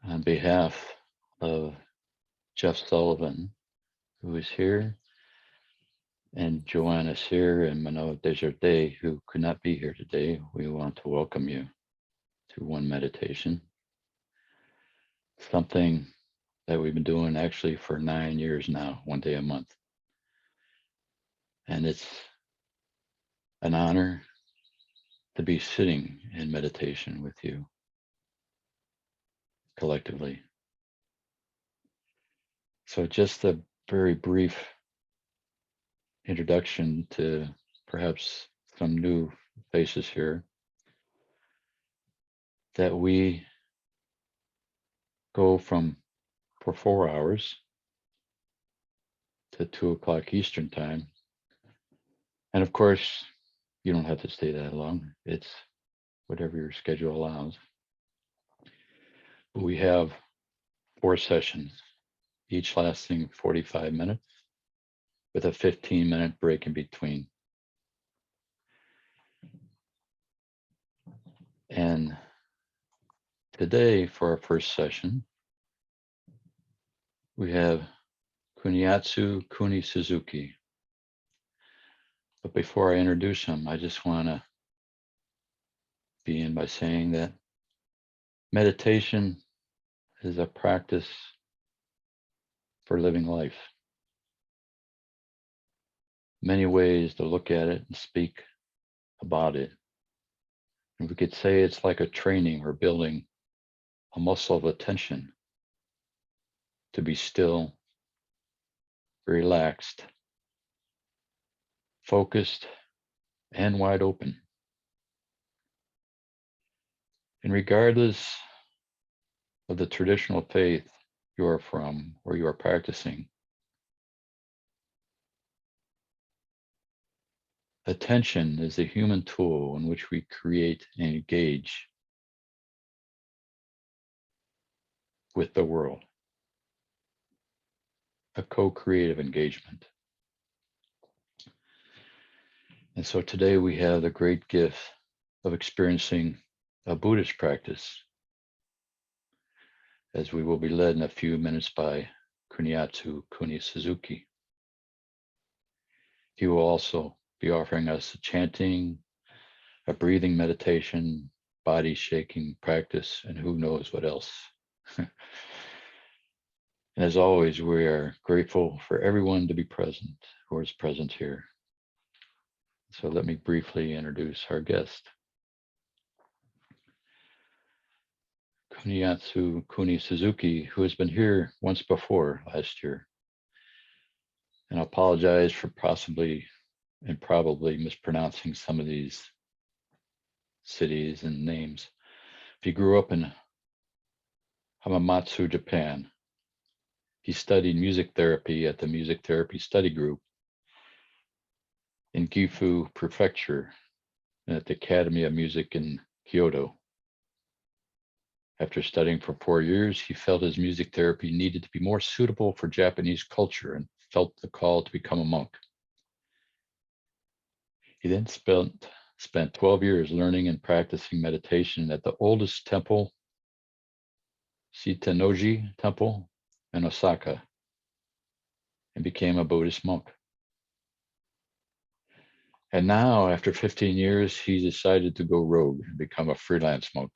On behalf of Jeff Sullivan, who is here, and Joanna Sear and Manoa Desjardins, who could not be here today, we want to welcome you to One Meditation, something that we've been doing actually for 9 years now, one day a month. And it's an honor to be sitting in meditation with you collectively. So just a very brief introduction to perhaps some new faces here, that we go from for 4 hours to 2 o'clock Eastern time. And of course, you don't have to stay that long. It's whatever your schedule allows. But we have 4 sessions, each lasting 45 minutes with a 15-minute break in between. And today for our first session, we have Kuniatsu Kuni Suzuki. But before I introduce him, I just want to begin by saying that meditation is a practice for living life. Many ways to look at it and speak about it. And we could say it's like a training or building a muscle of attention to be still, relaxed, focused, and wide open. And regardless of the traditional faith you are from or you are practicing, attention is the human tool in which we create and engage with the world, a co-creative engagement. And so today we have the great gift of experiencing a Buddhist practice, as we will be led in a few minutes by Kuniatsu Kuni Suzuki. He will also be offering us a chanting, a breathing meditation, body shaking practice, and who knows what else. And as always, we are grateful for everyone to be present who is present here. So let me briefly introduce our guest. Kuniatsu Kuni Suzuki, who has been here once before last year. And I apologize for possibly and probably mispronouncing some of these cities and names. He grew up in Hamamatsu, Japan. He studied music therapy at the Music Therapy Study Group in Gifu Prefecture and at the Academy of Music in Kyoto. After studying for 4 years, he felt his music therapy needed to be more suitable for Japanese culture and felt the call to become a monk. He then spent 12 years learning and practicing meditation at the oldest temple, Shitanoji Temple in Osaka, and became a Buddhist monk. And now, after 15 years, he decided to go rogue and become a freelance monk.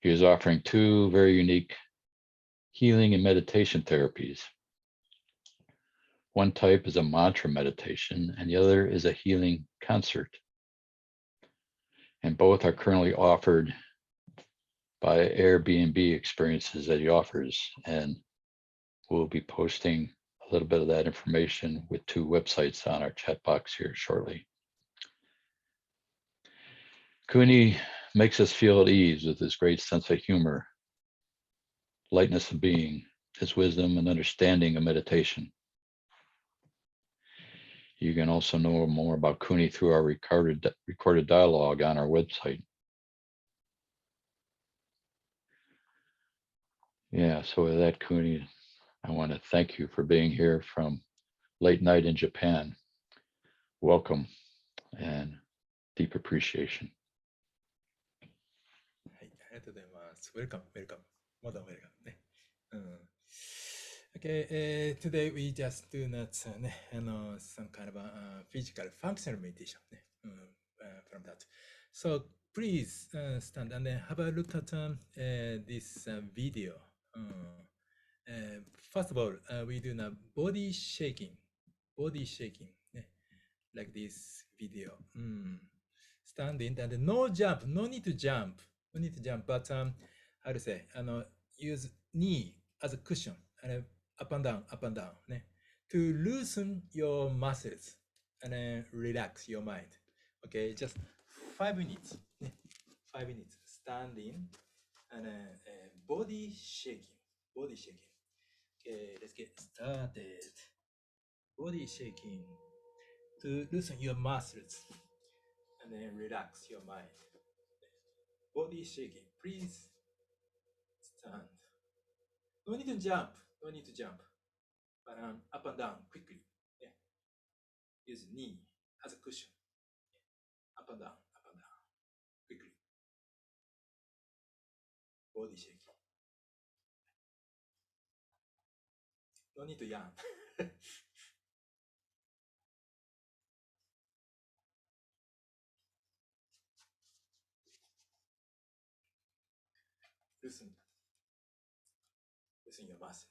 He is offering 2 very unique healing and meditation therapies. One type is a mantra meditation, and the other is a healing concert. And both are currently offered by Airbnb experiences that he offers. And we'll be posting a little bit of that information with 2 websites on our chat box here shortly. Kuni makes us feel at ease with his great sense of humor, lightness of being, his wisdom and understanding of meditation. You can also know more about Kuni through our recorded dialogue on our website. Yeah, so with that, Kuni, I want to thank you for being here from late night in Japan. Welcome and deep appreciation. はい、ありがとうございます。Welcome, welcome. More than welcome ね。うん。Okay, today we just do not ね、some kind of a, physical functional meditation ね。from that. So please stand and then have a look at this video. First of all, we do now body shaking, né? Like this video. Standing and no jump, no need to jump, but how to say, use knee as a cushion and up and down, né? To loosen your muscles and then relax your mind. Okay, just 5 minutes, né? 5 minutes standing and body shaking. Okay, let's get started. Body shaking to loosen your muscles and then relax your mind. Body shaking, please stand. No need to jump, but up and down quickly. Yeah. Use knee as a cushion. Yeah. Up and down, quickly. Body shaking. No need to yawn. loosen your muscles.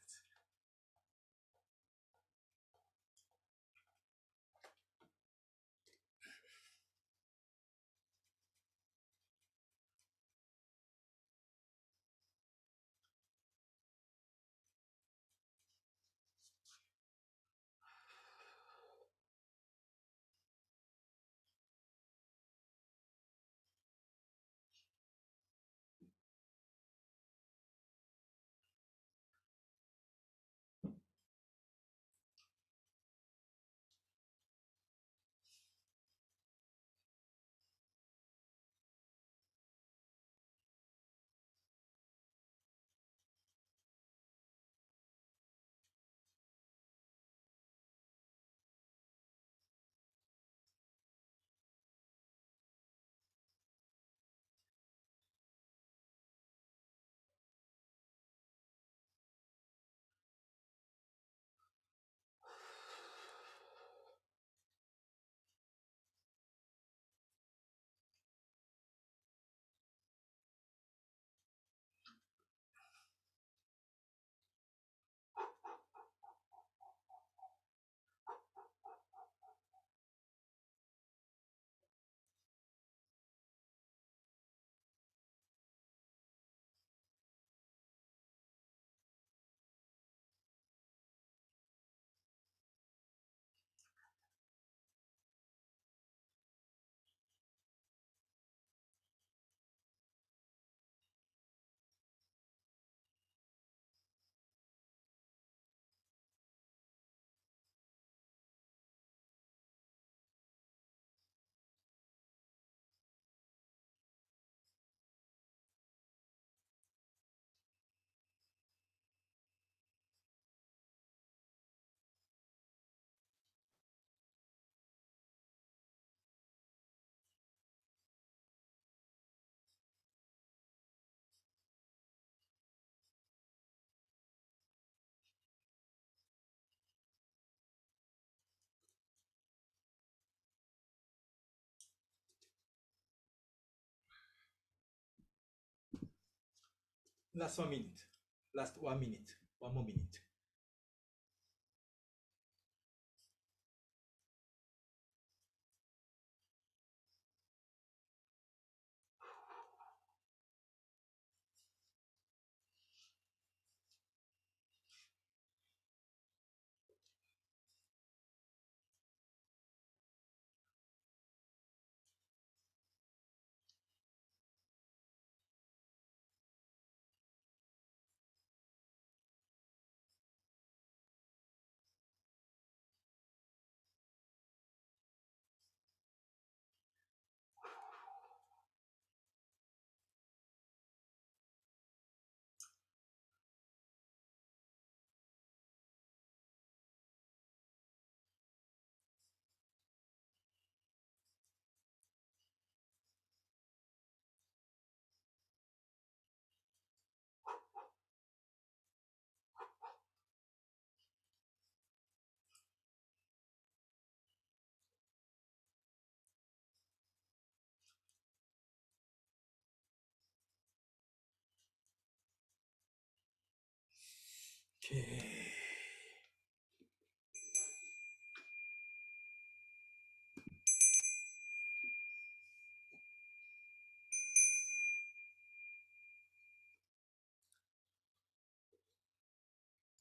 Last 1 minute. Last 1 minute. One more minute. Okay.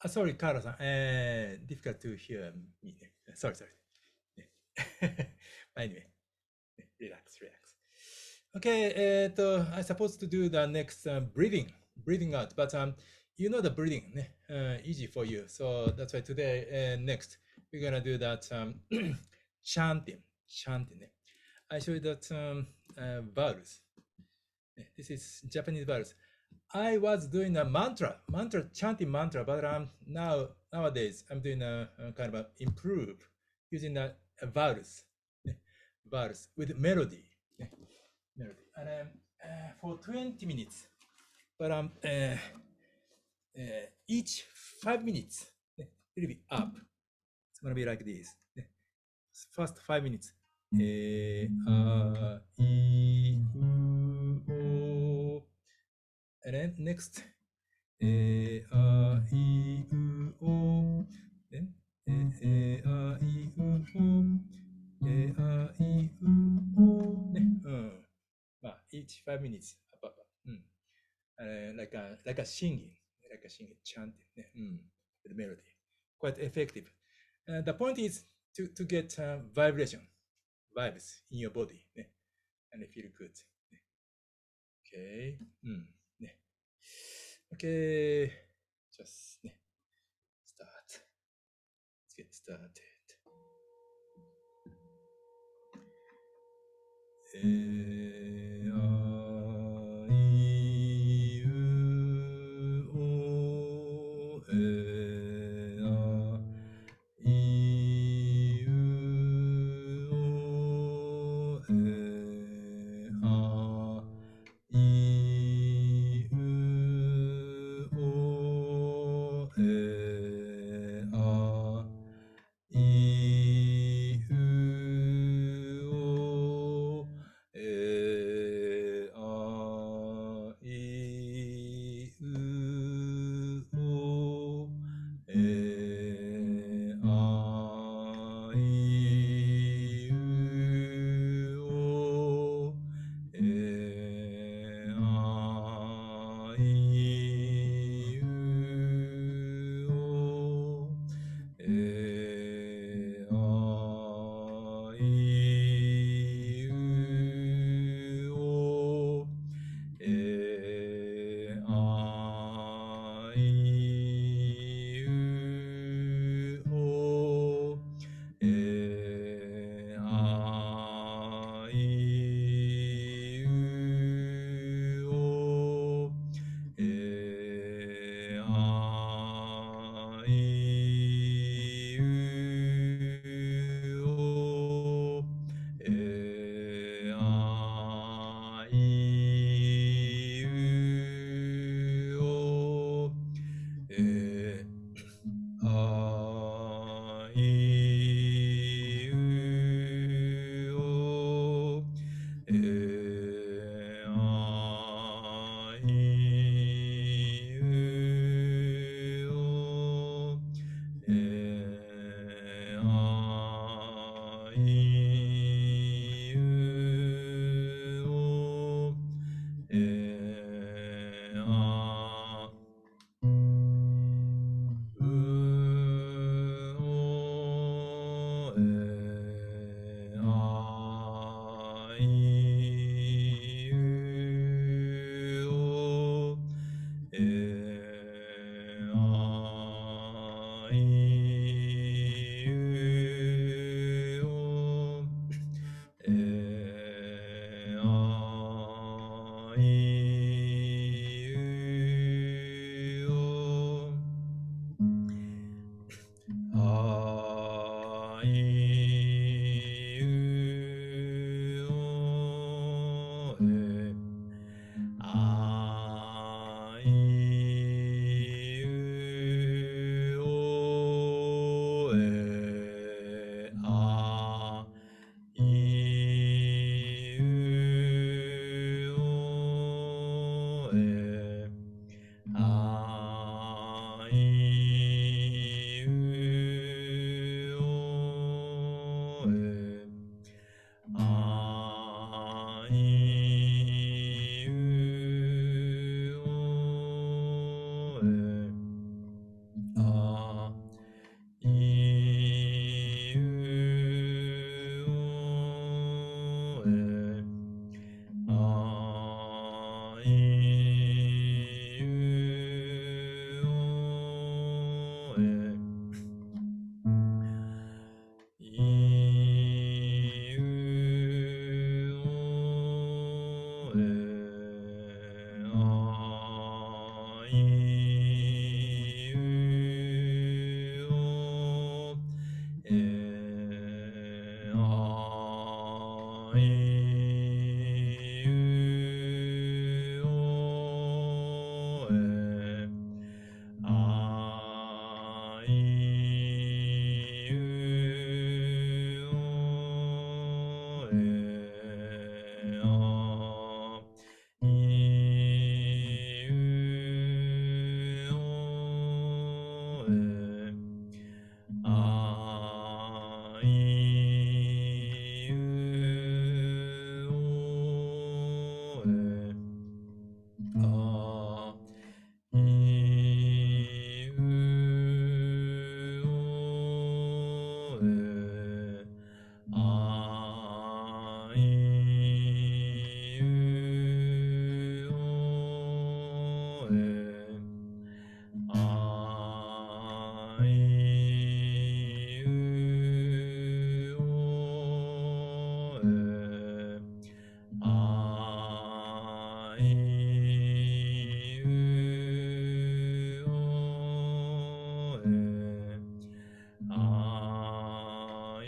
Sorry, Kara-san. Difficult to hear me. Sorry, sorry. Anyway, relax, relax. Okay, I supposed to do the next breathing out, but you know the breathing, easy for you. So that's why today, next, we're gonna do that chanting. I show you that vowels. This is Japanese vowels. I was doing a chanting mantra, but nowadays I'm doing a kind of improve using the vowels, vowels with melody, melody, and for 20 minutes. But each 5 minutes, it will be up. It's gonna be like this. First 5 minutes. O. And then next, o. Then, o. Each 5 minutes. Like a singing, chanting, with melody. Quite effective. The point is to get vibes in your body, and feel good. Okay. Okay. Just start. Let's get started.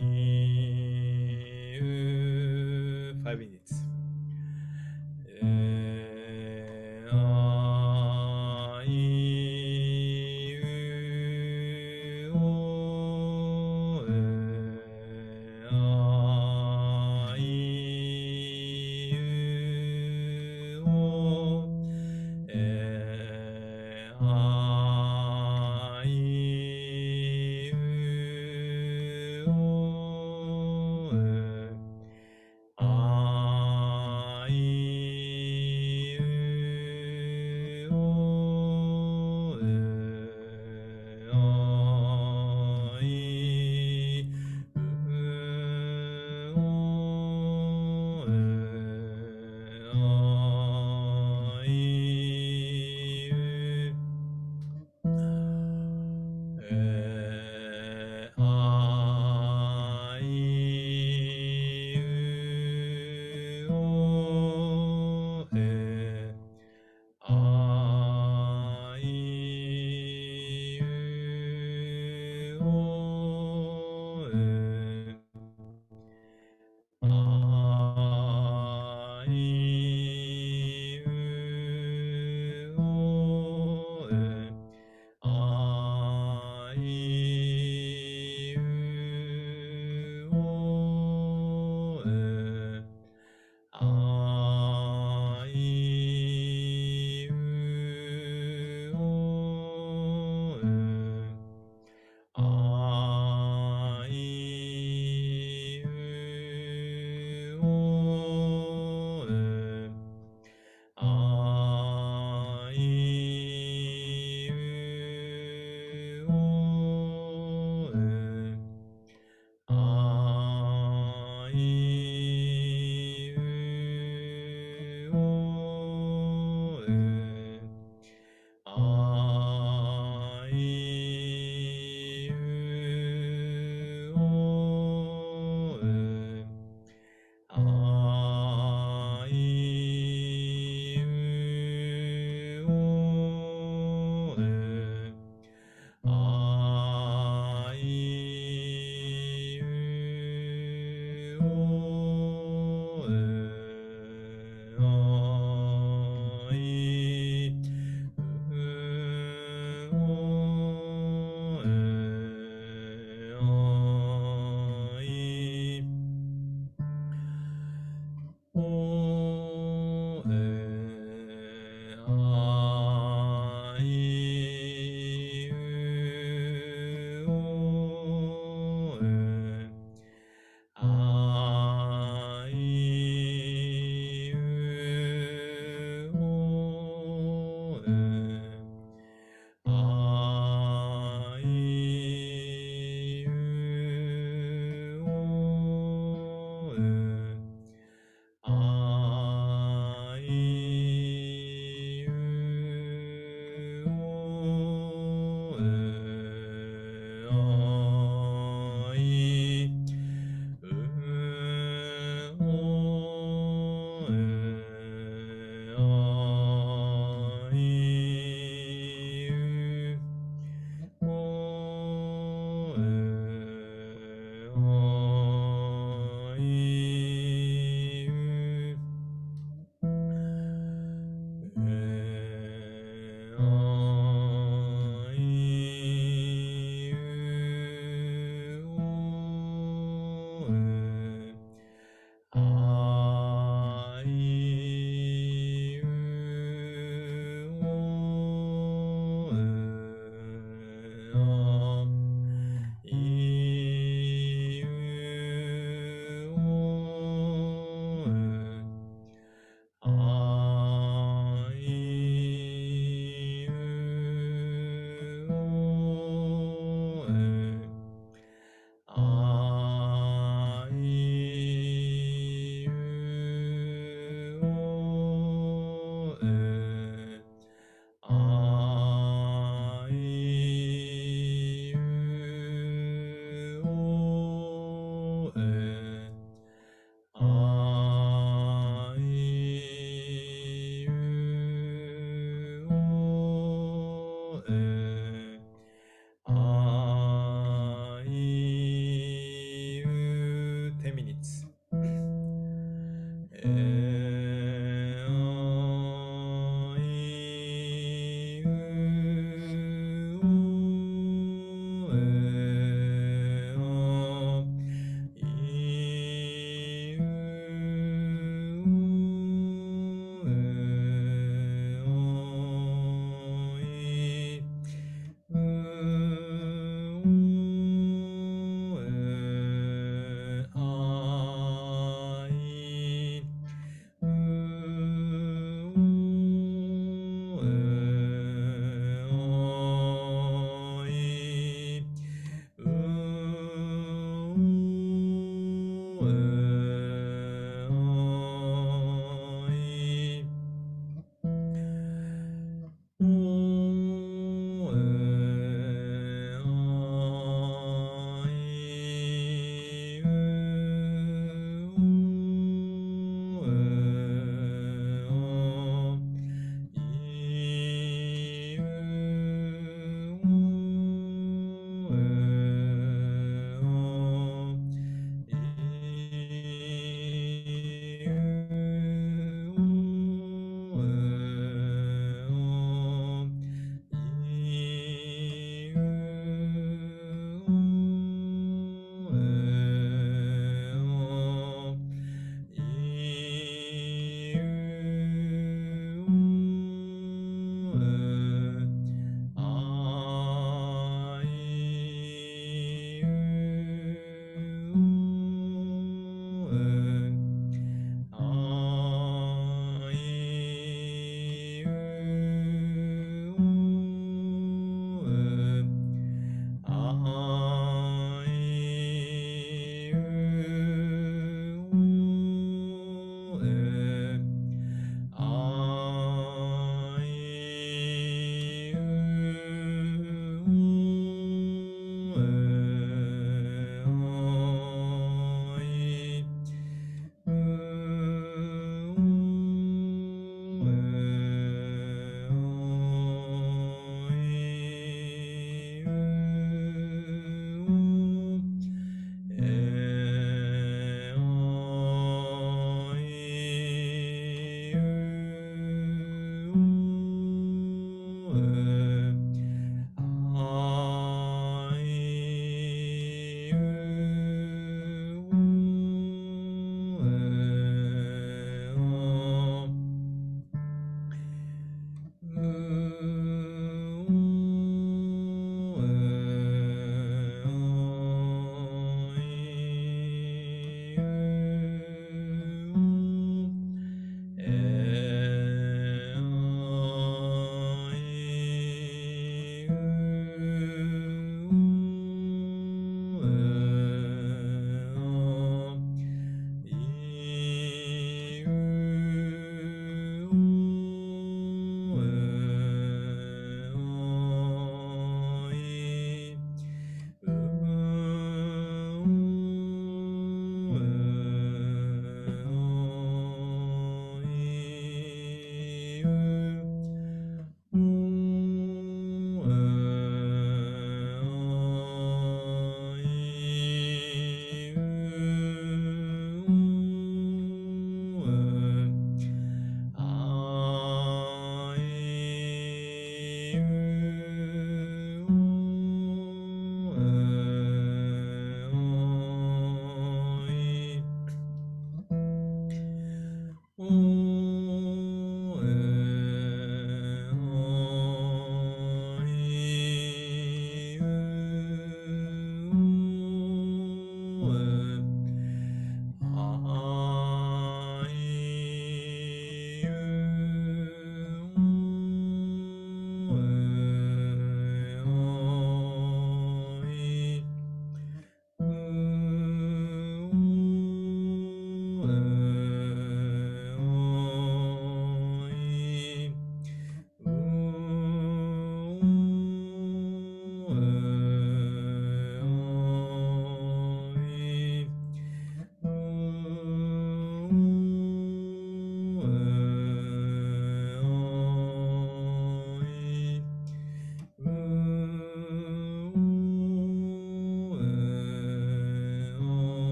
5 minutes.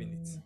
minutes.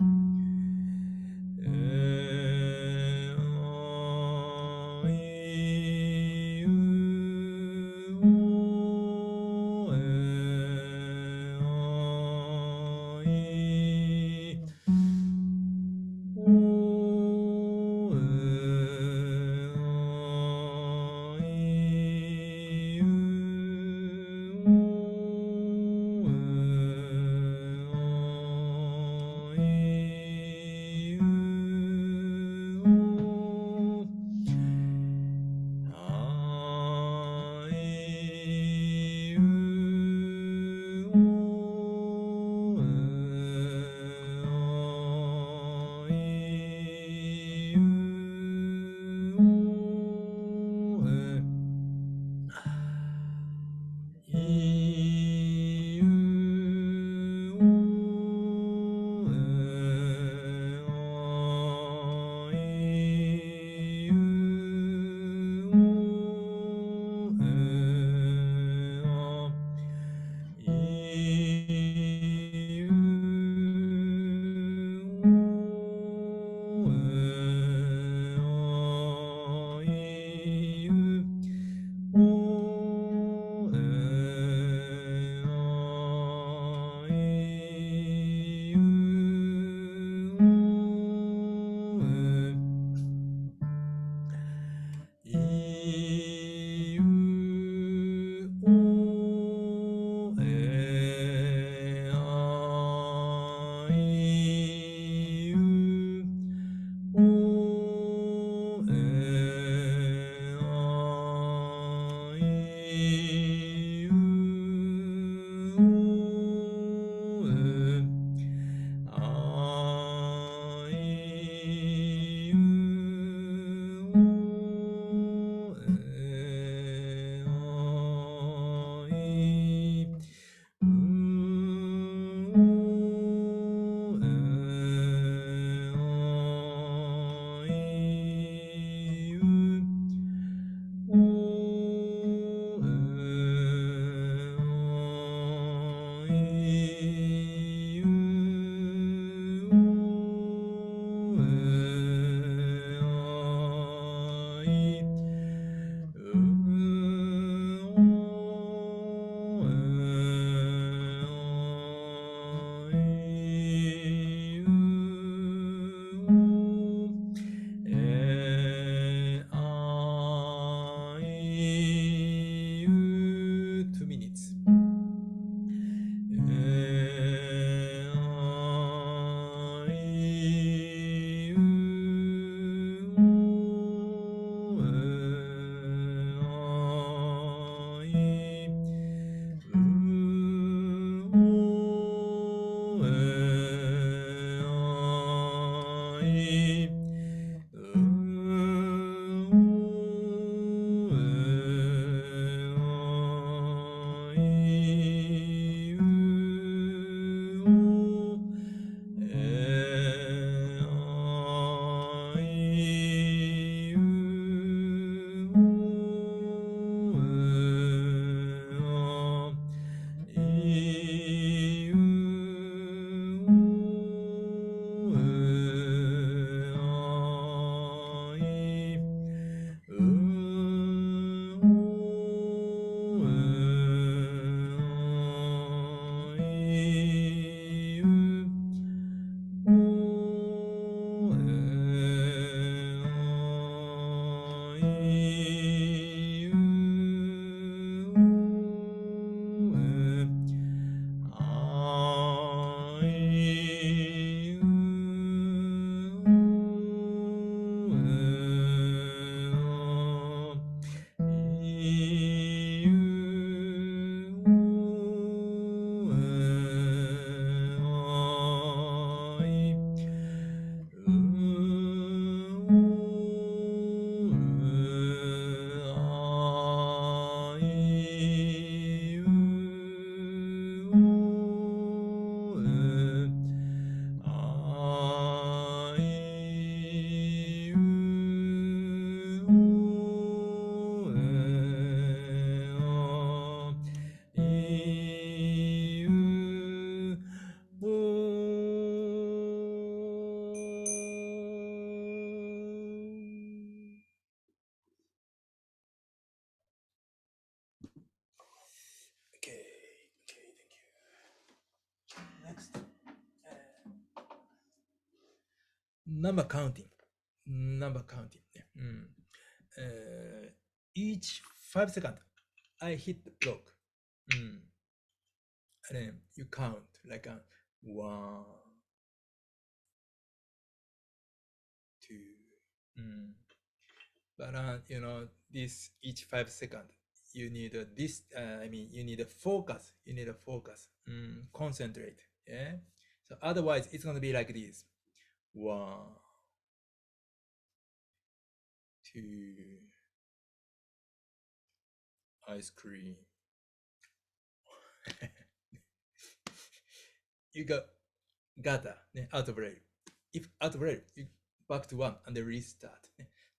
number counting. Number counting. Each 5 seconds, I hit the block. And then you count like a 1, 2. But this each 5 seconds, you need this. You need a focus. You need a focus. Concentrate. Yeah. So otherwise, it's gonna be like this: 1, 2, ice cream. You got out of rate. If out of rate, you back to 1 and then restart.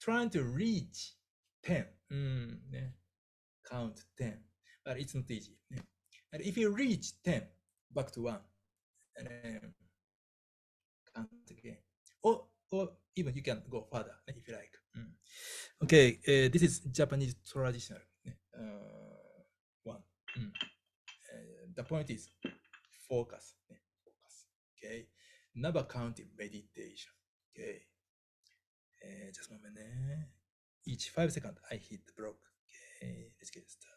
Trying to reach 10. Count 10. But it's not easy. And if you reach 10, back to 1. And then count again. Or even you can go further if you like. Okay, this is Japanese traditional one. The point is focus. Focus. Okay. Number counting meditation. Okay. Just a moment. Each 5 seconds, I hit the block. Okay, let's get started.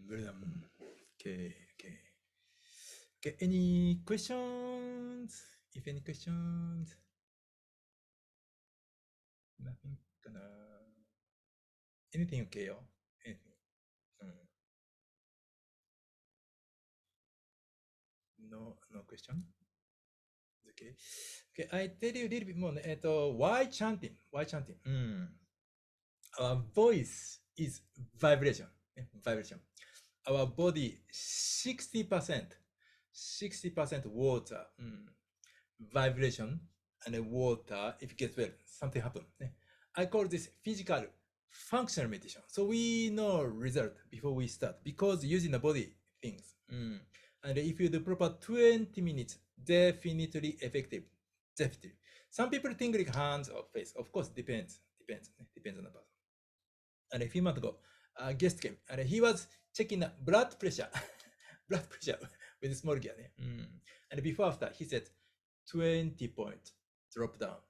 Well done. Okay, okay. Okay, any questions? If any questions? Nothing gonna. Anything okay, yo? Anything. No question? Okay. Okay, I tell you a little bit more. Why chanting? Why chanting? Our voice is vibration. Vibration. Our body 60% water, vibration, and water. If it gets well, something happen. I call this physical functional meditation. So we know result before we start because using the body things. And if you do proper 20 minutes, definitely effective. Definitely. Some people think like hands or face. Of course, depends on the person. And a few months ago, a guest came and he was checking the blood pressure, blood pressure with small gear. And before after, he said 20 points drop down.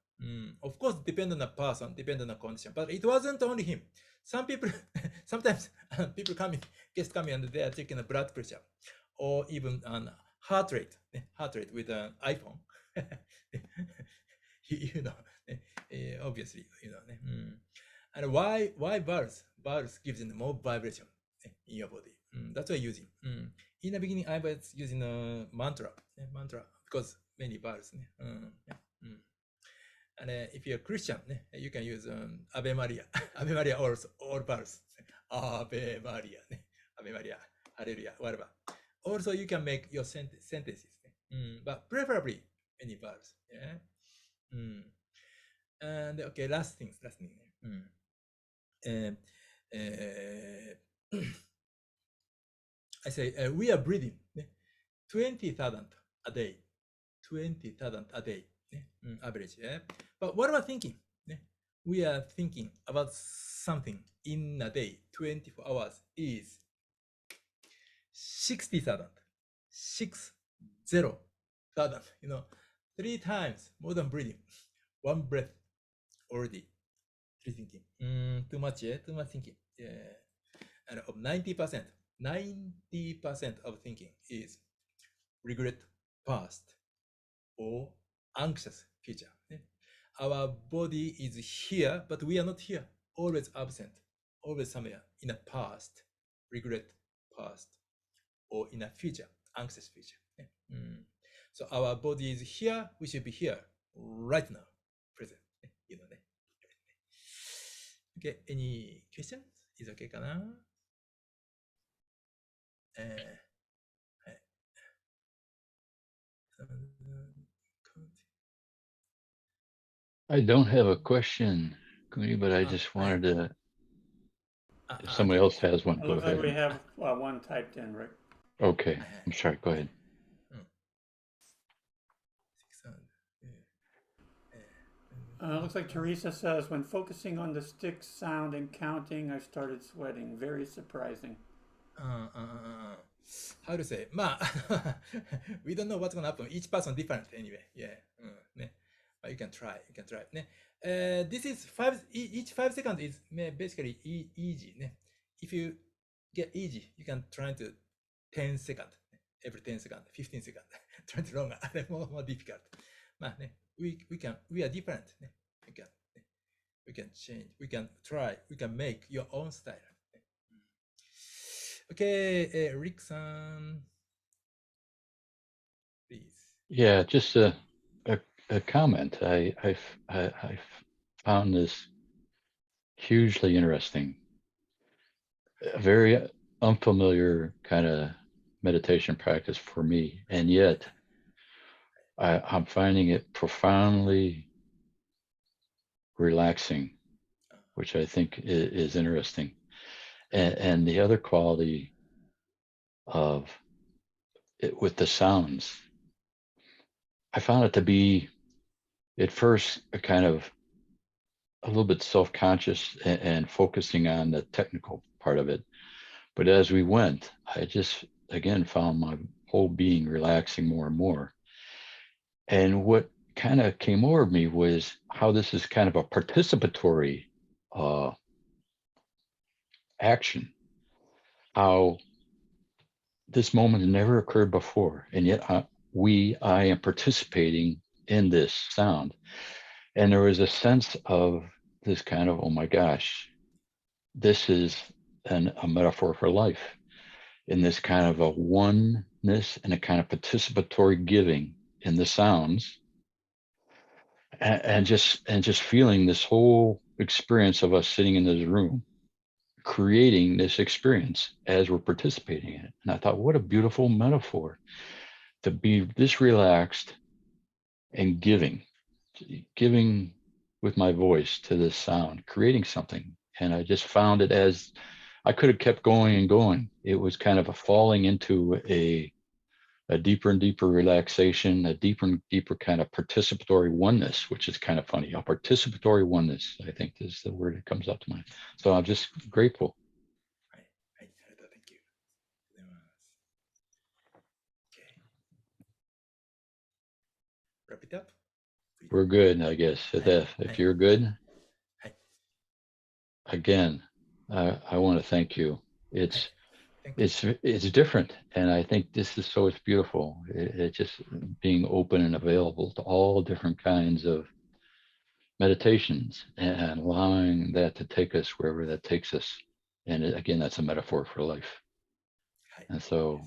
Of course, depend on the person, depend on the condition, but it wasn't only him. Some people, sometimes people coming, guests coming and they are checking the blood pressure or even heart rate with an iPhone. you know, obviously, And why valves? Valves gives you more vibration in your body. That's why I'm using. In the beginning, I was using a mantra because many valves. And if you're Christian, you can use Ave Maria. Ave Maria also, all valves. Ave Maria, Ave Maria, Hallelujah, whatever. Also, you can make your sentences, but preferably many valves. Yeah. And okay, last thing. I say we are breathing 20,000 a day, 20,000 a day, average. Yeah? But what am I thinking? We are thinking about something in a day, 24 hours is 60,000, 60,000, 3 times more than breathing. One breath already. Thinking. Too much, yeah? Too much thinking. Yeah. And of 90% of thinking is regret past or anxious future. Our body is here, but we are not here. Always absent, always somewhere in the past, regret past, or in a future, anxious future. So our body is here, we should be here right now, present. Okay, any questions? Is okay かなはい。I don't have a question, Kuni, but I just はい。wanted to, if somebody Okay, else okay. has one, It go looks like ahead. we have one typed in, Rick. Okay, I'm sorry, go ahead. 600. Looks like Teresa says, when focusing on the stick sound and counting, I started sweating. Very surprising. How to say? We don't know what's gonna happen. Each person different anyway. Yeah. But you can try. This is each 5 seconds is basically easy. If you get easy, you can try to 10 seconds. Every 10 seconds, 15 seconds. Try to longer. more difficult. We are different. We can change. We can try. We can make your own style. Okay, Rick-san, please. Yeah, just a comment. I found this hugely interesting. A very unfamiliar kind of meditation practice for me, and yet I'm finding it profoundly relaxing, which I think is interesting. And the other quality of it with the sounds, I found it to be at first a kind of a little bit self-conscious and focusing on the technical part of it. But as we went, I just again found my whole being relaxing more and more. And what kind of came over me was how this is kind of a participatory action. how this moment had never occurred before, and yet I am participating in this sound. And there was a sense of this kind of, oh my gosh, this is a metaphor for life, in this kind of a oneness and a kind of participatory giving in the sounds, and just feeling this whole experience of us sitting in this room, creating this experience as we're participating in it. And I thought, what a beautiful metaphor to be this relaxed and giving with my voice to this sound, creating something. And I just found it, as I could have kept going and going. It was kind of a falling into a deeper and deeper relaxation, a deeper and deeper kind of participatory oneness, which is kind of funny. A participatory oneness, I think, is the word that comes up to mind. So I'm just grateful. はい。はい。ありがとう。Thank you. ありがとうございます。Okay. Wrap it up. We're good, I guess. If you're good, again, I want to thank you. It's different, and I think this is so it's beautiful. It's just being open and available to all different kinds of meditations and allowing that to take us wherever that takes us. And again, that's a metaphor for life. And so,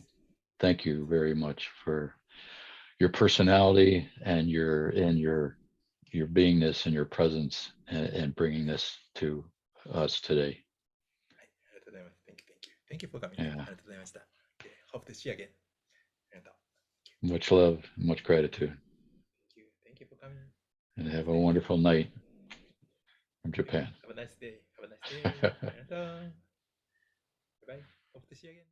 thank you very much for your personality and your beingness and your presence, and bringing this to us today. はい。ありがとうございます。Thank you. Thank you. Thank you for coming. Yeah. ありがとうございました。Okay. Hope to see you again. ありがとう。Much love, much gratitude. Thank you. Thank you for coming. And have a wonderful night from Japan. Have a nice day. Have a nice day. ありがとう。Bye bye. Hope to see you again.